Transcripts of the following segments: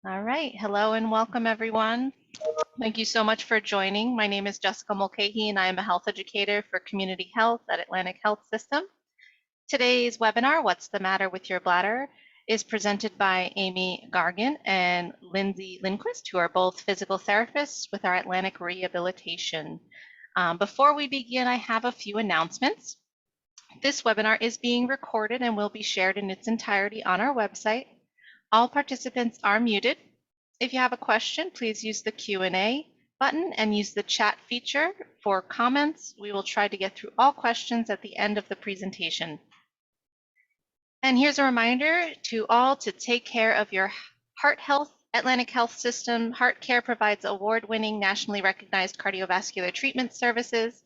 All right. Hello and welcome, everyone. Thank you so much for joining. My name is Jessica Mulcahy, and I am a health educator for community health at Atlantic Health System. Today's webinar, What's the Matter with Your Bladder, is presented by Amy Gargan and Lindsay Lindquist, who are both physical therapists with our Atlantic Rehabilitation. Before we begin, I have a few announcements. This webinar is being recorded and will be shared in its entirety on our website. All participants are muted. If you have a question, please use the Q&A button and use the chat feature for comments. We will try to get through all questions at the end of the presentation. And here's a reminder to all to take care of your heart health. Atlantic Health System Heart Care provides award-winning, nationally recognized cardiovascular treatment services.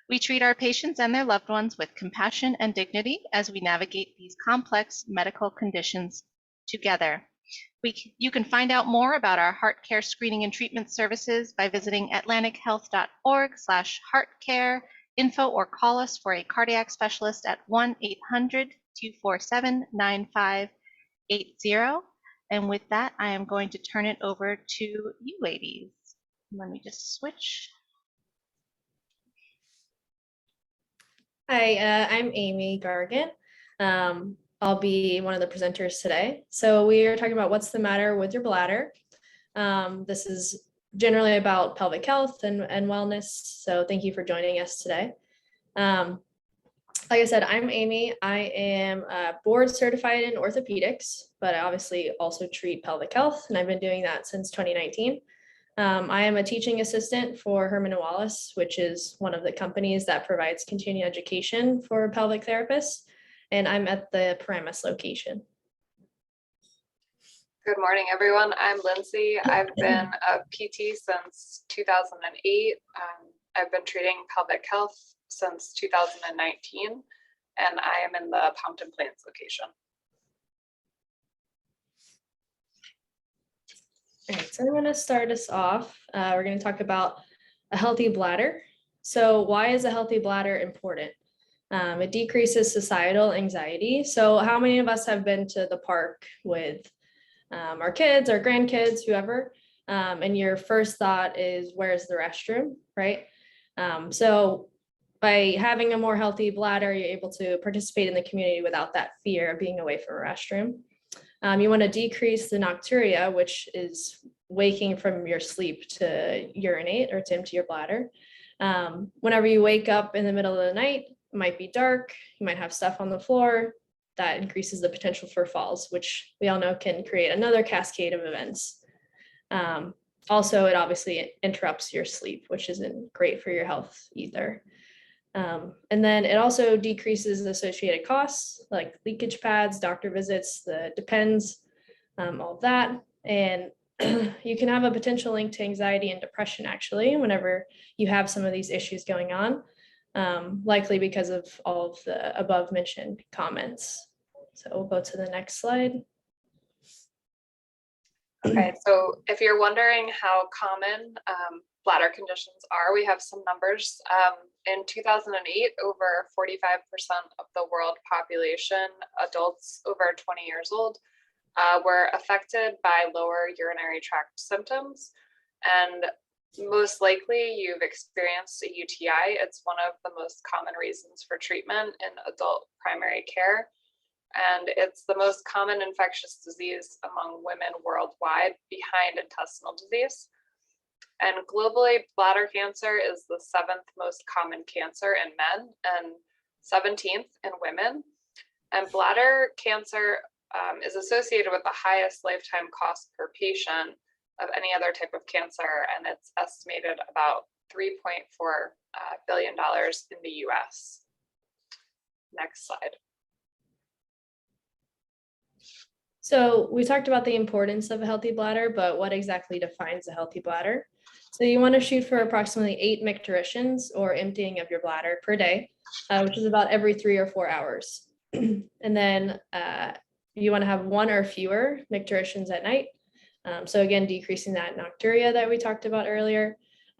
We treat our patients and their loved ones with compassion and dignity as we navigate these complex medical conditions together. You can find out more about our heart care screening and treatment services by visiting atlantichealth.org/heartcare info or call us for a cardiac specialist at 1-800-247-9580. And with that, I am going to turn it over to you ladies. Let me just switch. Hi, I'm Amy Gargan. I'll be one of the presenters today. So we are talking about what's the matter with your bladder. This is generally about pelvic health and wellness. So thank you for joining us today. Like I said, I'm Amy. I am board certified in orthopedics, but I obviously also treat pelvic health, and I've been doing that since 2019. I am a teaching assistant for Herman & Wallace, which is one of the companies that provides continuing education for pelvic therapists, and I'm at the Paramus location. Good morning, everyone. I'm Lindsay. I've been a PT since 2008. I've been treating pelvic health since 2019, and I am in the Pompton Plains location. All right, so I'm going to start us off. We're going to talk about a healthy bladder. So why is a healthy bladder important? It decreases societal anxiety. So how many of us have been to the park with our kids, our grandkids, whoever, and your first thought is, where's the restroom, right? So by having a more healthy bladder, you're able to participate in the community without that fear of being away from a restroom. You want to decrease the nocturia, which is waking from your sleep to urinate or to empty your bladder. Whenever you wake up in the middle of the night, it might be dark, you might have stuff on the floor. That increases the potential for falls, which we all know can create another cascade of events. Also, it obviously interrupts your sleep, which isn't great for your health either. And then it also decreases the associated costs like leakage pads, doctor visits, the depends, all of that. And you can have a potential link to anxiety and depression actually, whenever you have some of these issues going on, likely because of all of the above mentioned comments. So we'll go to the next slide. Okay, so if you're wondering how common bladder conditions are, we have some numbers. In 2008, over 45% of the world population, adults over 20 years old, were affected by lower urinary tract symptoms. And most likely you've experienced a UTI. It's one of the most common reasons for treatment in adult primary care. And it's the most common infectious disease among women worldwide, behind intestinal disease. And globally, bladder cancer is the 7th most common cancer in men and 17th in women. And bladder cancer is associated with the highest lifetime cost per patient of any other type of cancer, and it's estimated about $3.4 billion in the US. Next slide. So we talked about the importance of a healthy bladder, but what exactly defines a healthy bladder? So you want to shoot for approximately 8 micturitions or emptying of your bladder per day, which is about every 3 or 4 hours. And then you want to have 1 or fewer micturitions at night. So again, decreasing that nocturia that we talked about earlier.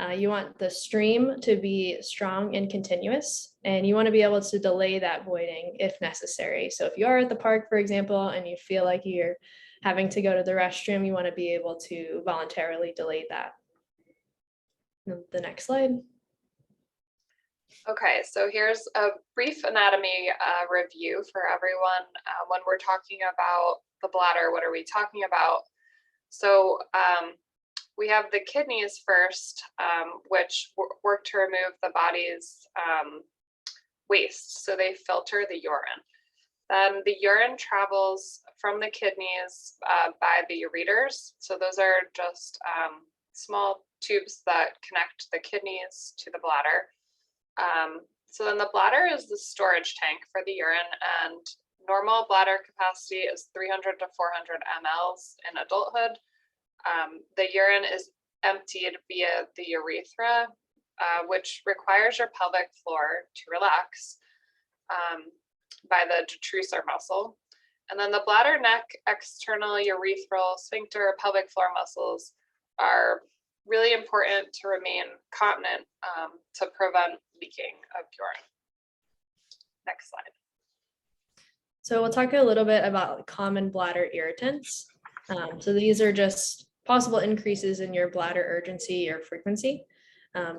You want the stream to be strong and continuous, and you want to be able to delay that voiding if necessary. So if you are at the park, for example, and you feel like you're having to go to the restroom, you want to be able to voluntarily delay that. The next slide. Okay, so here's a brief anatomy review for everyone. When we're talking about the bladder, what are we talking about? So we have the kidneys first, which work to remove the body's waste. So they filter the urine. Then the urine travels from the kidneys by the ureters. So those are just small tubes that connect the kidneys to the bladder. So then the bladder is the storage tank for the urine, and normal bladder capacity is 300 to 400 mLs in adulthood. The urine is emptied via the urethra, which requires your pelvic floor to relax by the detrusor muscle. And then the bladder, neck, external urethral sphincter, pelvic floor muscles are really important to remain continent to prevent leaking of urine. Next slide. So we'll talk a little bit about common bladder irritants. So these are just possible increases in your bladder urgency or frequency.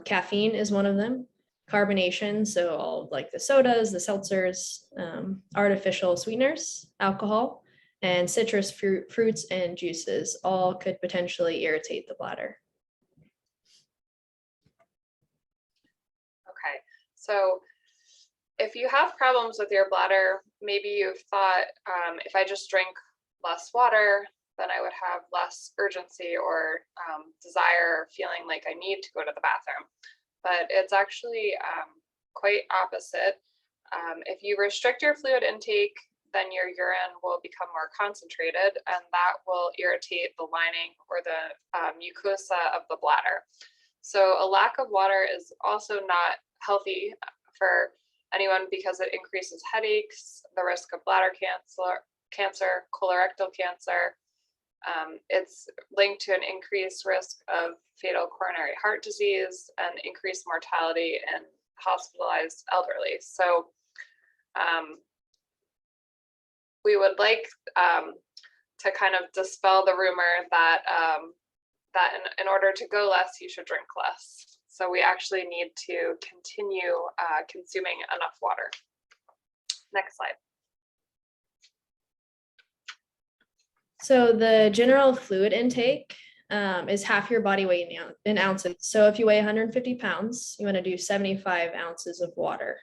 Caffeine is one of them. Carbonation, so all like the sodas, the seltzers, artificial sweeteners, alcohol, and citrus fruits and juices all could potentially irritate the bladder. Okay, so if you have problems with your bladder, maybe you've thought, if I just drink less water, then I would have less urgency or desire, feeling like I need to go to the bathroom. But it's actually quite opposite. If you restrict your fluid intake, then your urine will become more concentrated, and that will irritate the lining or the mucosa of the bladder. So a lack of water is also not healthy for anyone because it increases headaches, the risk of bladder cancer, colorectal cancer. It's linked to an increased risk of fatal coronary heart disease and increased mortality in hospitalized elderly. So we would like to kind of dispel the rumor that in order to go less, you should drink less. So we actually need to continue consuming enough water. Next slide. So the general fluid intake is half your body weight in ounces. So if you weigh 150 pounds, you want to do 75 ounces of water.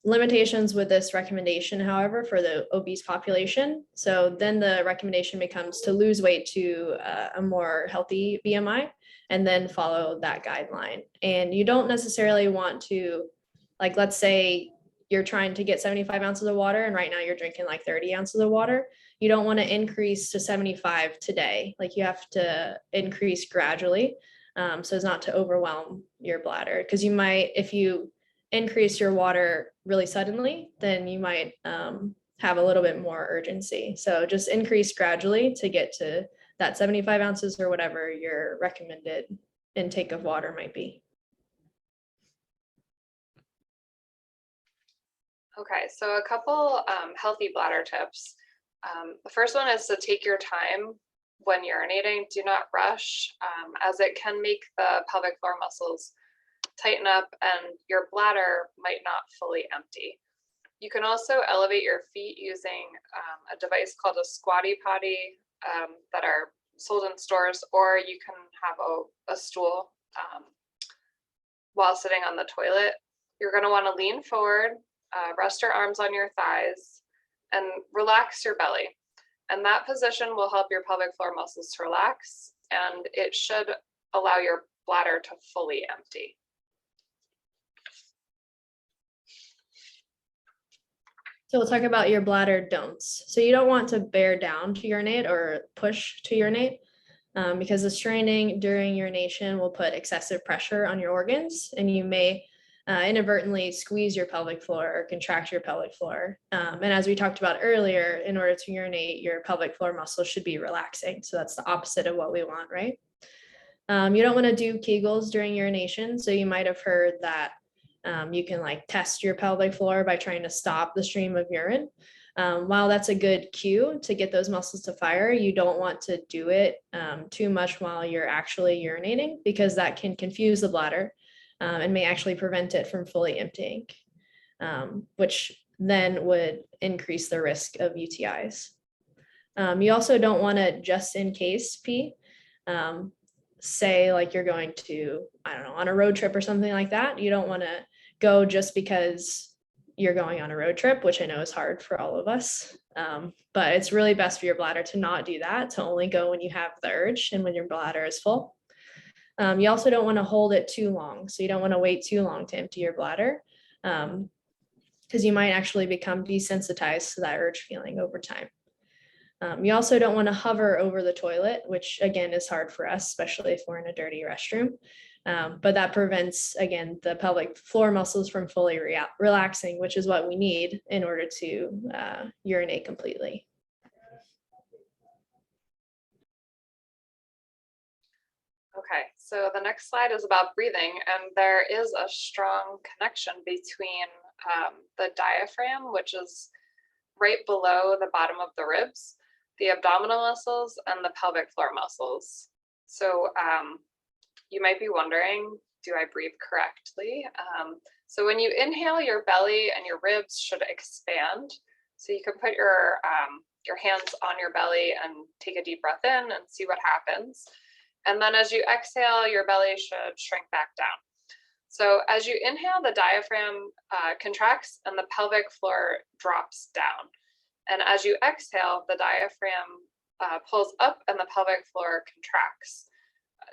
Limitations with this recommendation, however, for the obese population. So then the recommendation becomes to lose weight to a more healthy BMI and then follow that guideline. And you don't necessarily want to, like, let's say you're trying to get 75 ounces of water and right now you're drinking like 30 ounces of water. You don't want to increase to 75 today. Like, you have to increase gradually so as not to overwhelm your bladder. Because you might, if you increase your water really suddenly, then you might have a little bit more urgency. So just increase gradually to get to that 75 ounces or whatever your recommended intake of water might be. Okay, so a couple healthy bladder tips. The first one is to take your time when urinating. Do not rush, as it can make the pelvic floor muscles tighten up and your bladder might not fully empty. You can also elevate your feet using a device called a squatty potty that are sold in stores, or you can have a stool while sitting on the toilet. You're going to want to lean forward, rest your arms on your thighs, and relax your belly. And that position will help your pelvic floor muscles to relax, and it should allow your bladder to fully empty. So we'll talk about your bladder don'ts. So you don't want to bear down to urinate or push to urinate because the straining during urination will put excessive pressure on your organs, and you may inadvertently squeeze your pelvic floor or contract your pelvic floor. And as we talked about earlier, in order to urinate, your pelvic floor muscles should be relaxing. So that's the opposite of what we want, right? You don't want to do Kegels during urination. So you might have heard that you can like test your pelvic floor by trying to stop the stream of urine. While that's a good cue to get those muscles to fire, you don't want to do it too much while you're actually urinating, because that can confuse the bladder and may actually prevent it from fully emptying, which then would increase the risk of UTIs. You also don't want to just in case pee. Say like you're going to, I don't know, on a road trip or something like that. You don't want to go just because you're going on a road trip, which I know is hard for all of us. But it's really best for your bladder to not do that, to only go when you have the urge and when your bladder is full. You also don't want to hold it too long. So you don't want to wait too long to empty your bladder, because you might actually become desensitized to that urge feeling over time. You also don't want to hover over the toilet, which again is hard for us, especially if we're in a dirty restroom. But that prevents, again, the pelvic floor muscles from fully relaxing, which is what we need in order to urinate completely. Okay, so the next slide is about breathing, and there is a strong connection between the diaphragm, which is right below the bottom of the ribs, the abdominal muscles, and the pelvic floor muscles. So you might be wondering, do I breathe correctly? So when you inhale, your belly and your ribs should expand. So you can put your hands on your belly and take a deep breath in and see what happens. And then as you exhale, your belly should shrink back down. So as you inhale, the diaphragm contracts and the pelvic floor drops down. And as you exhale, the diaphragm pulls up and the pelvic floor contracts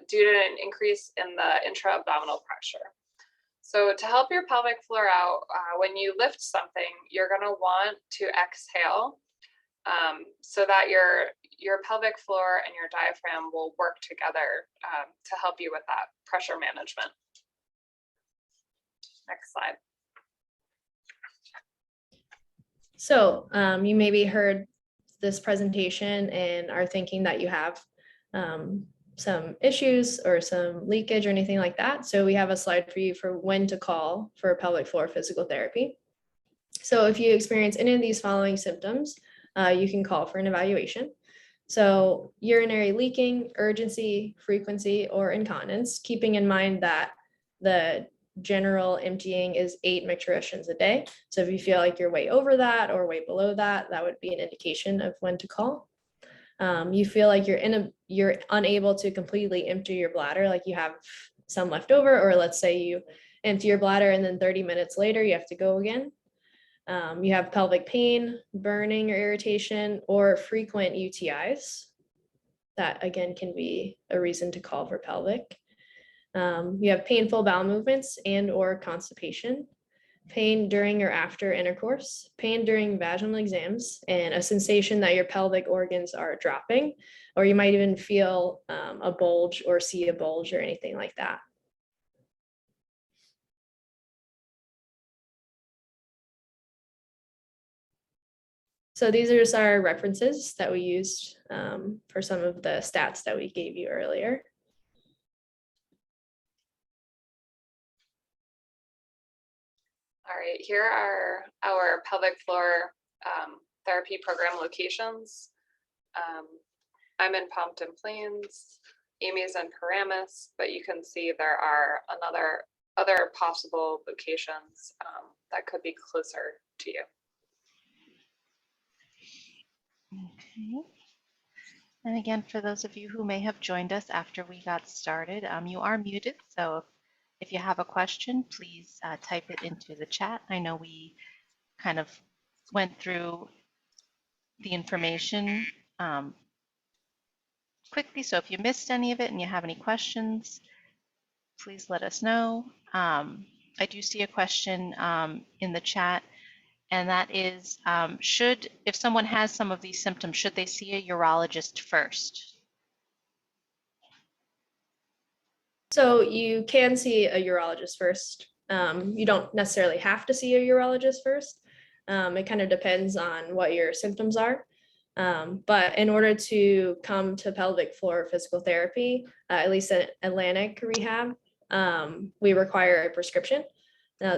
due to an increase in the intra-abdominal pressure. So to help your pelvic floor out, when you lift something, you're going to want to exhale so that your pelvic floor and your diaphragm will work together to help you with that pressure management. Next slide. So you maybe heard this presentation and are thinking that you have some issues or some leakage or anything like that. So we have a slide for you for when to call for pelvic floor physical therapy. So if you experience any of these following symptoms, you can call for an evaluation. So urinary leaking, urgency, frequency, or incontinence, keeping in mind that the general emptying is 8 micturitions a day. So if you feel like you're way over that or way below that, that would be an indication of when to call. You feel like you're unable to completely empty your bladder, like you have some left over, or let's say you empty your bladder and then 30 minutes later you have to go again. You have pelvic pain, burning or irritation, or frequent UTIs. That again can be a reason to call for pelvic. You have painful bowel movements and or constipation, pain during or after intercourse, pain during vaginal exams, and a sensation that your pelvic organs are dropping, or you might even feel a bulge or see a bulge or anything like that. So these are just our references that we used for some of the stats that we gave you earlier. All right, here are our pelvic floor therapy program locations. I'm in Pompton Plains, Amy's in Paramus, but you can see there are other possible locations that could be closer to you. Okay. And again, for those of you who may have joined us after we got started, you are muted. So if you have a question, please type it into the chat. I know we kind of went through the information quickly. So if you missed any of it and you have any questions, please let us know. I do see a question in the chat, and that is, if someone has some of these symptoms, should they see a urologist first? So you can see a urologist first. You don't necessarily have to see a urologist first. It kind of depends on what your symptoms are. But in order to come to pelvic floor physical therapy, at least at Atlantic Rehab, we require a prescription.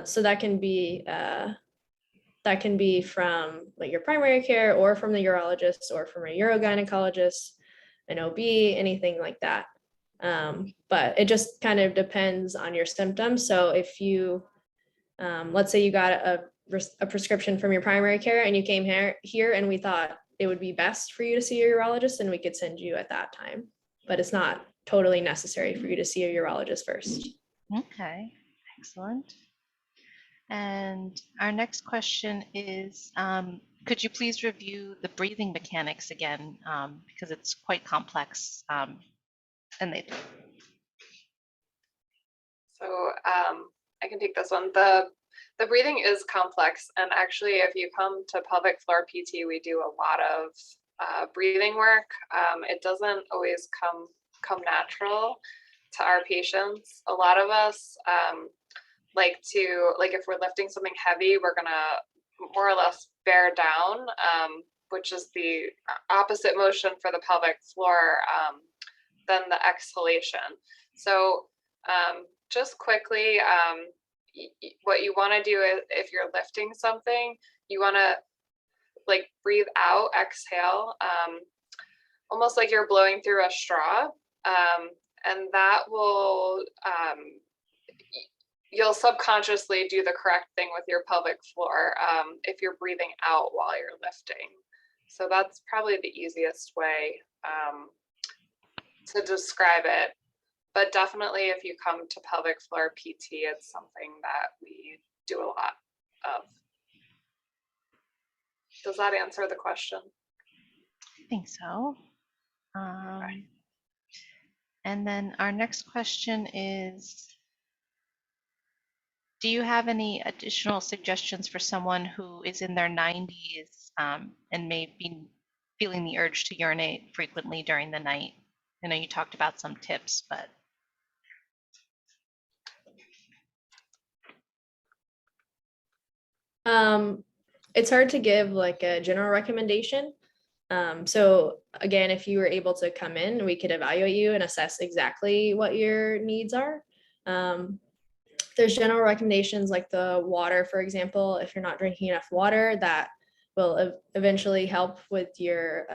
So that can be that can be from like your primary care or from the urologist or from a urogynecologist, an OB, anything like that. But it just kind of depends on your symptoms. So if you, let's say you got a prescription from your primary care and you came here and we thought it would be best for you to see your urologist, then we could send you at that time. But it's not totally necessary for you to see a urologist first. Okay, excellent. And our next question is, could you please review the breathing mechanics again, because it's quite complex. And they So I can take this one. The breathing is complex, and actually, if you come to pelvic floor PT, we do a lot of breathing work. It doesn't always come natural to our patients. A lot of us like if we're lifting something heavy, we're gonna more or less bear down, which is the opposite motion for the pelvic floor than the exhalation. So just quickly, what you want to do is if you're lifting something, you want to like breathe out, exhale, almost like you're blowing through a straw, and that will you'll subconsciously do the correct thing with your pelvic floor if you're breathing out while you're lifting. So that's probably the easiest way to describe it. But definitely if you come to pelvic floor PT, it's something that we do a lot of. Does that answer the question? I think so. And then our next question is, do you have any additional suggestions for someone who is in their 90s and may be feeling the urge to urinate frequently during the night? I know you talked about some tips, but. It's hard to give like a general recommendation. So again, if you were able to come in, we could evaluate you and assess exactly what your needs are. There's general recommendations like the water, for example. If you're not drinking enough water, that will eventually help with your,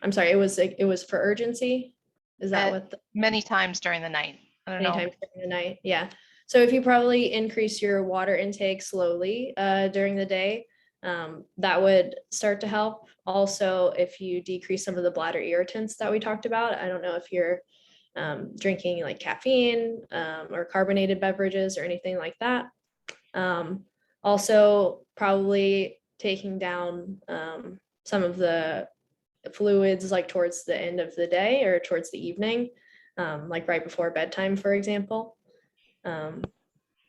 I'm sorry, it was for urgency. Is that what? Many times during the night. I don't know. Many times during the night, yeah. So if you probably increase your water intake slowly during the day, that would start to help. Also, if you decrease some of the bladder irritants that we talked about, I don't know if you're drinking like caffeine or carbonated beverages or anything like that. Also, probably taking down some of the fluids like towards the end of the day or towards the evening, like right before bedtime, for example.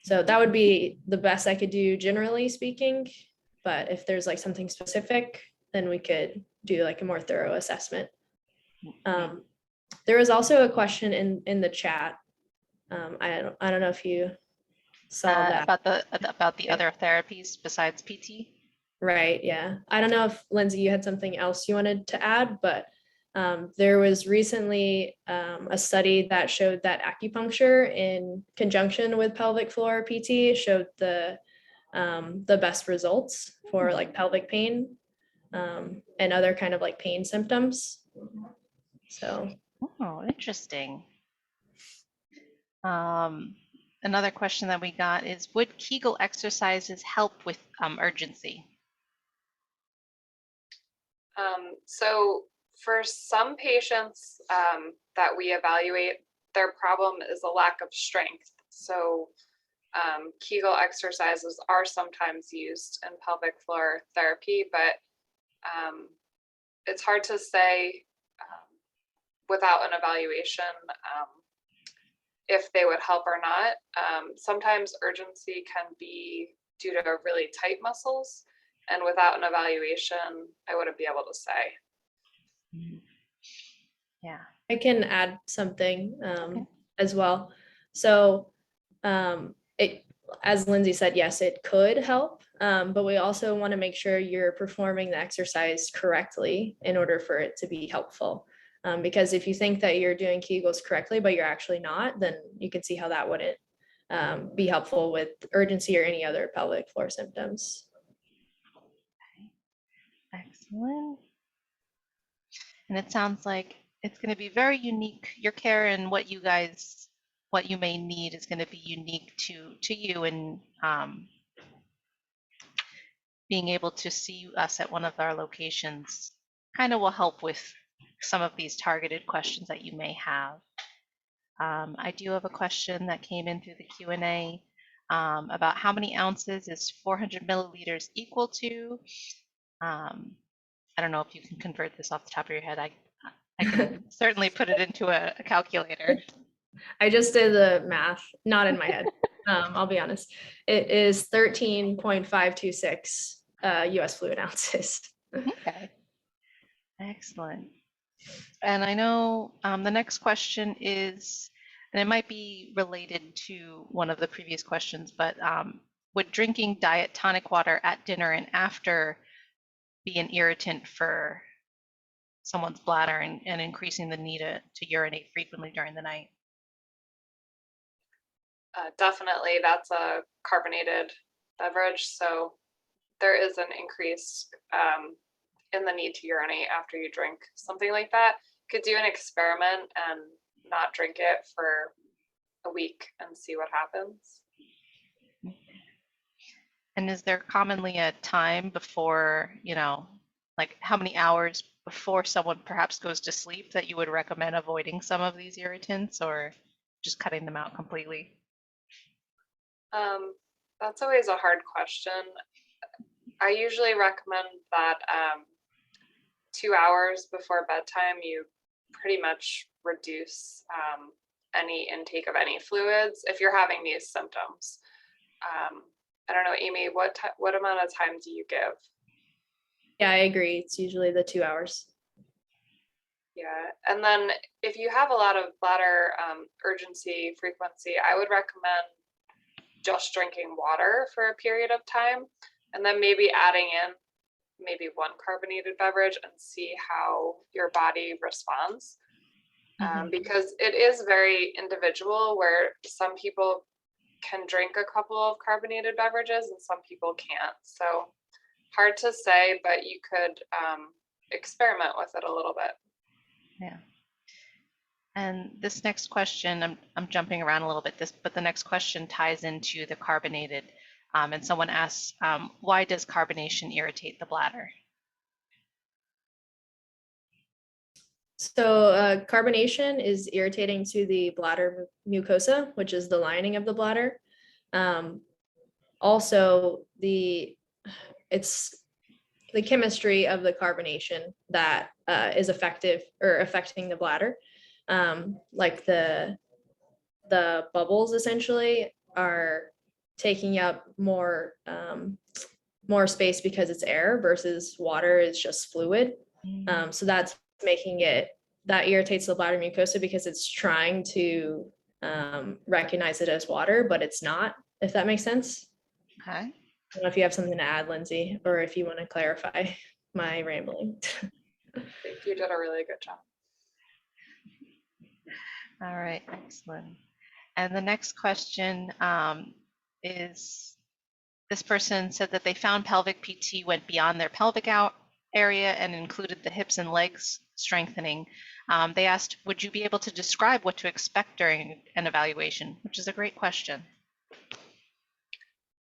So that would be the best I could do generally speaking, but if there's like something specific, then we could do like a more thorough assessment. There was also a question in the chat. I don't know if you saw that about the other therapies besides PT. Right, yeah. I don't know if Lindsay, you had something else you wanted to add, but there was recently a study that showed that acupuncture in conjunction with pelvic floor PT showed the best results for like pelvic pain and other kind of like pain symptoms. So. Oh, interesting. Another question that we got is, would Kegel exercises help with urgency? So for some patients that we evaluate, their problem is a lack of strength. So Kegel exercises are sometimes used in pelvic floor therapy, but it's hard to say without an evaluation if they would help or not. Sometimes urgency can be due to really tight muscles, and without an evaluation, I wouldn't be able to say. Yeah. I can add something as well. So as Lindsay said, yes, it could help, but we also want to make sure you're performing the exercise correctly in order for it to be helpful. Because if you think that you're doing Kegels correctly, but you're actually not, then you can see how that wouldn't be helpful with urgency or any other pelvic floor symptoms. Excellent. And it sounds like it's going to be very unique. Your care and what you may need is going to be unique to you, and being able to see us at one of our locations kind of will help with some of these targeted questions that you may have. I do have a question that came in through the Q&A about how many ounces is 400 milliliters equal to. I don't know if you can convert this off the top of your head. I can certainly put it into a calculator. I just did the math, not in my head. I'll be honest. It is 13.526 US fluid ounces. Okay. Excellent. And I know the next question is, and it might be related to one of the previous questions, but would drinking diet tonic water at dinner and after be an irritant for someone's bladder and increasing the need to urinate frequently during the night? Definitely, that's a carbonated beverage, so there is an increase in the need to urinate after you drink something like that. Could do an experiment and not drink it for a week and see what happens. And is there commonly a time before, like how many hours before someone perhaps goes to sleep that you would recommend avoiding some of these irritants, or just cutting them out completely? That's always a hard question. I usually recommend that 2 hours before bedtime, you pretty much reduce any intake of any fluids if you're having these symptoms. I don't know, Amy, what amount of time do you give? Yeah, I agree. It's usually the 2 hours. Yeah, and then if you have a lot of bladder urgency frequency, I would recommend just drinking water for a period of time, and then maybe adding in maybe one carbonated beverage and see how your body responds. Because it is very individual, where some people can drink a couple of carbonated beverages and some people can't. So hard to say, but you could experiment with it a little bit. Yeah. And this next question, I'm jumping around a little bit, but the next question ties into the carbonated. And someone asks, why does carbonation irritate the bladder? So carbonation is irritating to the bladder mucosa, which is the lining of the bladder. Also, it's the chemistry of the carbonation that is effective or affecting the bladder. Like the bubbles essentially are taking up more space because it's air versus water is just fluid. So that's making that irritates the bladder mucosa because it's trying to recognize it as water, but it's not, if that makes sense. Okay. I don't know if you have something to add, Lindsay, or if you want to clarify my rambling. I think you did a really good job. All right, excellent. And the next question is, this person said that they found pelvic PT went beyond their pelvic area and included the hips and legs strengthening. They asked, would you be able to describe what to expect during an evaluation? Which is a great question.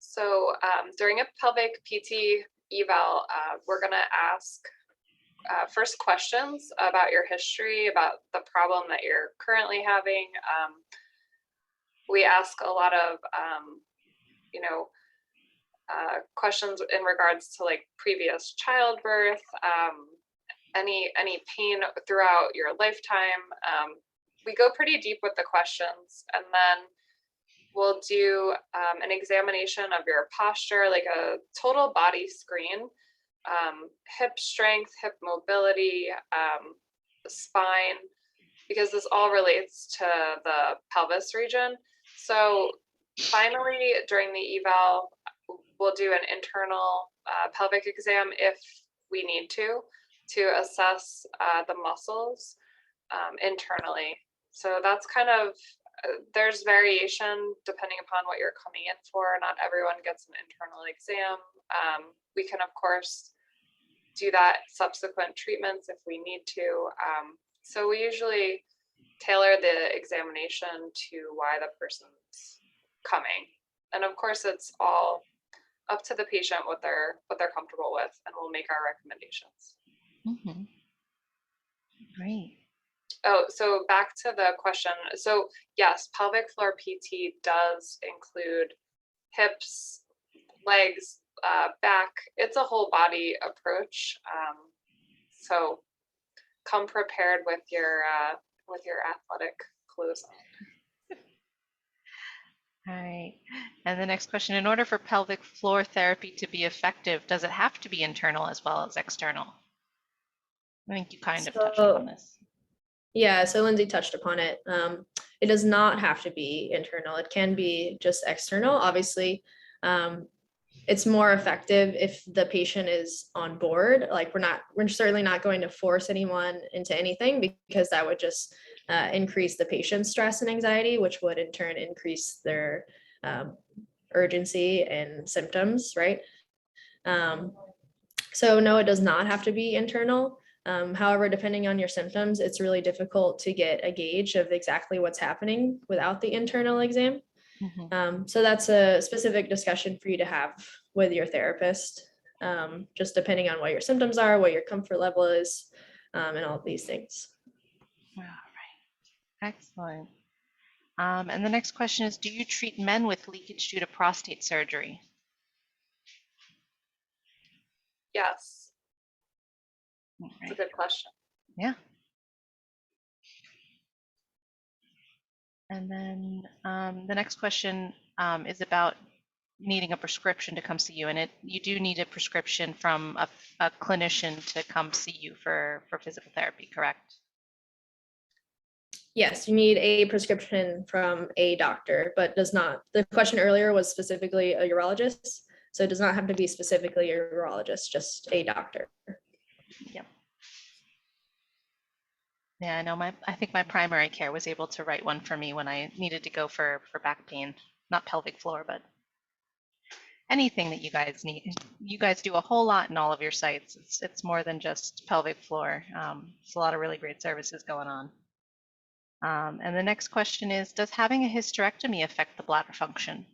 So during a pelvic PT eval, we're going to ask first questions about your history, about the problem that you're currently having. We ask a lot of, questions in regards to like previous childbirth, any pain throughout your lifetime. We go pretty deep with the questions, and then we'll do an examination of your posture, like a total body screen, hip strength, hip mobility, spine, because this all relates to the pelvis region. So finally, during the eval, we'll do an internal pelvic exam if we need to assess the muscles internally. So that's kind of, there's variation depending upon what you're coming in for. Not everyone gets an internal exam. We can, of course, do that subsequent treatments if we need to. So we usually tailor the examination to why the person's coming. And of course, it's all up to the patient what they're comfortable with, and we'll make our recommendations. Mm-hmm. Great. Oh, so back to the question. So yes, pelvic floor PT does include hips, legs, back. It's a whole body approach. So come prepared with your athletic clothes on. All right. And the next question, in order for pelvic floor therapy to be effective, does it have to be internal as well as external? I think you kind of touched upon this. Yeah, so Lindsay touched upon it. It does not have to be internal. It can be just external. Obviously, it's more effective if the patient is on board. Like we're certainly not going to force anyone into anything, because that would just increase the patient's stress and anxiety, which would in turn increase their urgency and symptoms, right? So no, it does not have to be internal. However, depending on your symptoms, it's really difficult to get a gauge of exactly what's happening without the internal exam. Mm-hmm. So that's a specific discussion for you to have with your therapist, just depending on what your symptoms are, what your comfort level is, and all of these things. All right. Excellent. And the next question is, do you treat men with leakage due to prostate surgery? Yes, All it's a right. good question. Yeah. And then the next question is about needing a prescription to come see you. And you do need a prescription from a clinician to come see you for physical therapy, correct? Yes, you need a prescription from a doctor, but does not. The question earlier was specifically a urologist, so it does not have to be specifically a urologist, just a doctor. Yep. Yeah, I know I think my primary care was able to write one for me when I needed to go for back pain, not pelvic floor, but anything that you guys need. You guys do a whole lot in all of your sites. It's more than just pelvic floor. It's a lot of really great services going on. And the next question is, does having a hysterectomy affect the bladder function?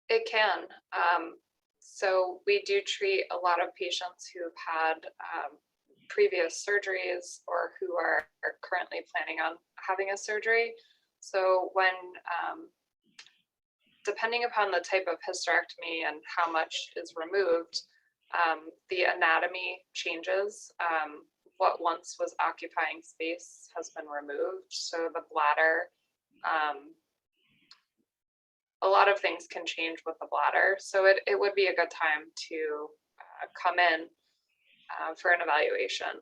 It can. So we do treat a lot of patients who've had previous surgeries or who are currently planning on having a surgery. So when, depending upon the type of hysterectomy and how much is removed, the anatomy changes. What once was occupying space has been removed. So the bladder, a lot of things can change with the bladder. So it would be a good time to come in for an evaluation.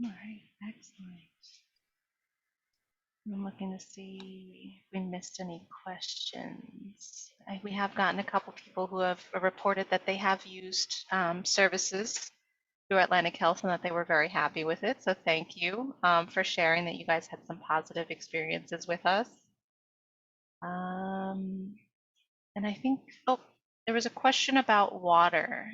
All right, excellent. I'm looking to see if we missed any questions. We have gotten a couple people who have reported that they have used services through Atlantic Health and that they were very happy with it. So thank you for sharing that you guys had some positive experiences with us. And I think, oh, there was a question about water.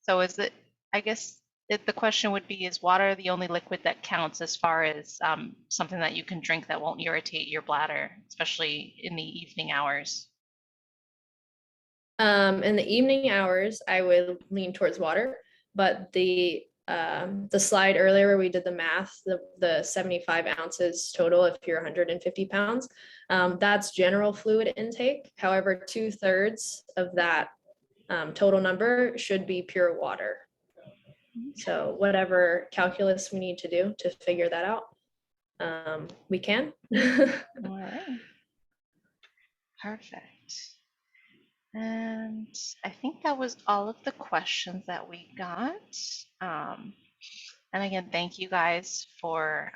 So is it, I guess the question would be, is water the only liquid that counts as far as something that you can drink that won't irritate your bladder, especially in the evening hours? In the evening hours, I would lean towards water, but the slide earlier where we did the math, the 75 ounces total if you're 150 pounds, that's general fluid intake. However, 2/3 of that total number should be pure water. So whatever calculus we need to do to figure that out, we can. All right. Perfect. And I think that was all of the questions that we got. And again, thank you guys for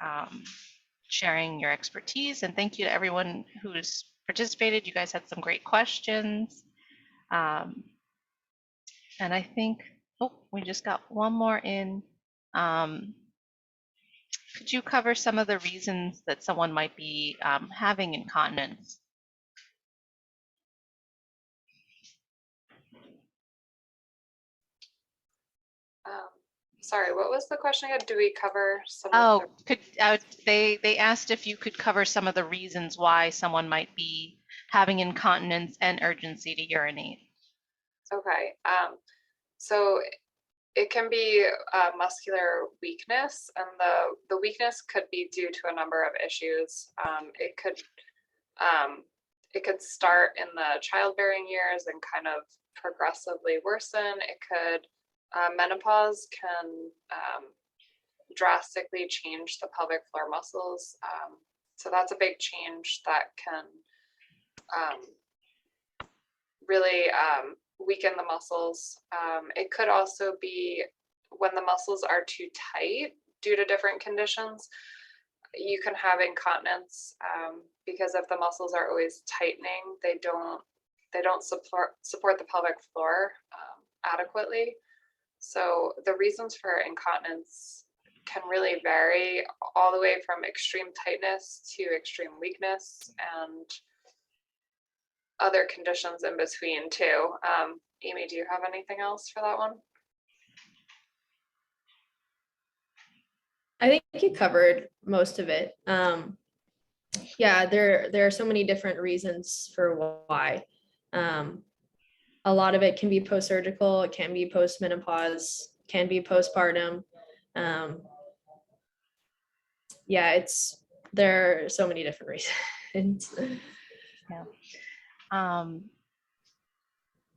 sharing your expertise, and thank you to everyone who's participated. You guys had some great questions. And I think, oh, we just got one more in. Could you cover some of the reasons that someone might be having incontinence? Sorry, what was the question again? Do we cover some of Oh, the? they asked if you could cover some of the reasons why someone might be having incontinence and urgency to urinate. Okay, so it can be muscular weakness, and the weakness could be due to a number of issues. Um, it could start in the childbearing years and kind of progressively worsen. It could menopause can drastically change the pelvic floor muscles. So that's a big change that can really weaken the muscles. It could also be when the muscles are too tight due to different conditions. You can have incontinence because if the muscles are always tightening, they don't support the pelvic floor adequately. So the reasons for incontinence can really vary, all the way from extreme tightness to extreme weakness and other conditions in between too. Amy, do you have anything else for that one? I think you covered most of it. Yeah, there are so many different reasons for why. A lot of it can be post-surgical, it can be post-menopause, can be postpartum. Yeah, there are so many different reasons. Yeah. And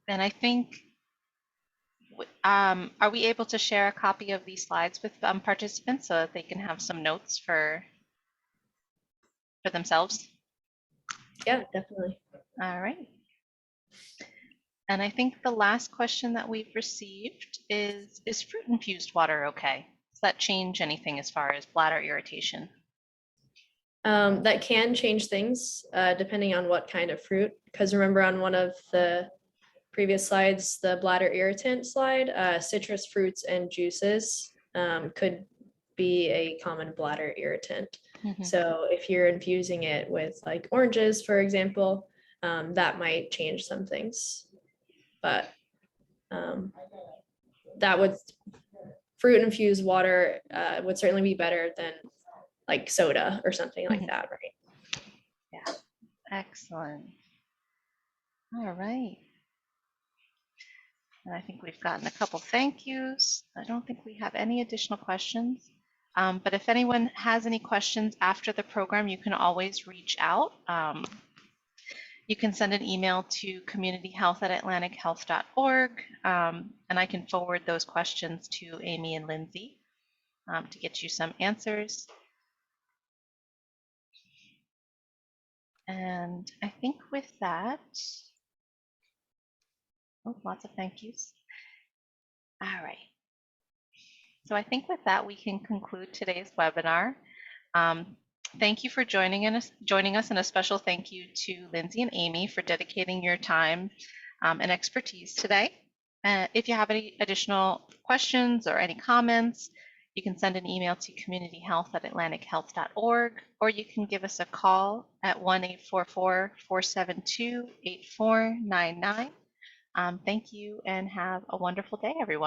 I think, are we able to share a copy of these slides with participants so that they can have some notes for themselves? Yeah, definitely. All right. And I think the last question that we've received is fruit infused water okay? Does that change anything as far as bladder irritation? That can change things depending on what kind of fruit. Because remember on one of the previous slides, the bladder irritant slide, citrus fruits and juices could be a common bladder irritant. So if you're infusing it with like oranges, for example, that might change some things. But fruit infused water would certainly be better than like soda or something like that, right? Yeah, excellent. All right. And I think we've gotten a couple thank yous. I don't think we have any additional questions. But if anyone has any questions after the program, you can always reach out. You can send an email to communityhealth@atlantichealth.org, and I can forward those questions to Amy and Lindsay to get you some answers. And I think with that, lots of thank yous. All right. So I think with that, we can conclude today's webinar. Thank you for joining us, and a special thank you to Lindsay and Amy for dedicating your time and expertise today. If you have any additional questions or any comments, you can send an email to communityhealth@atlantichealth.org, or you can give us a call at 1-844-472-8499. Thank you and have a wonderful day, everyone.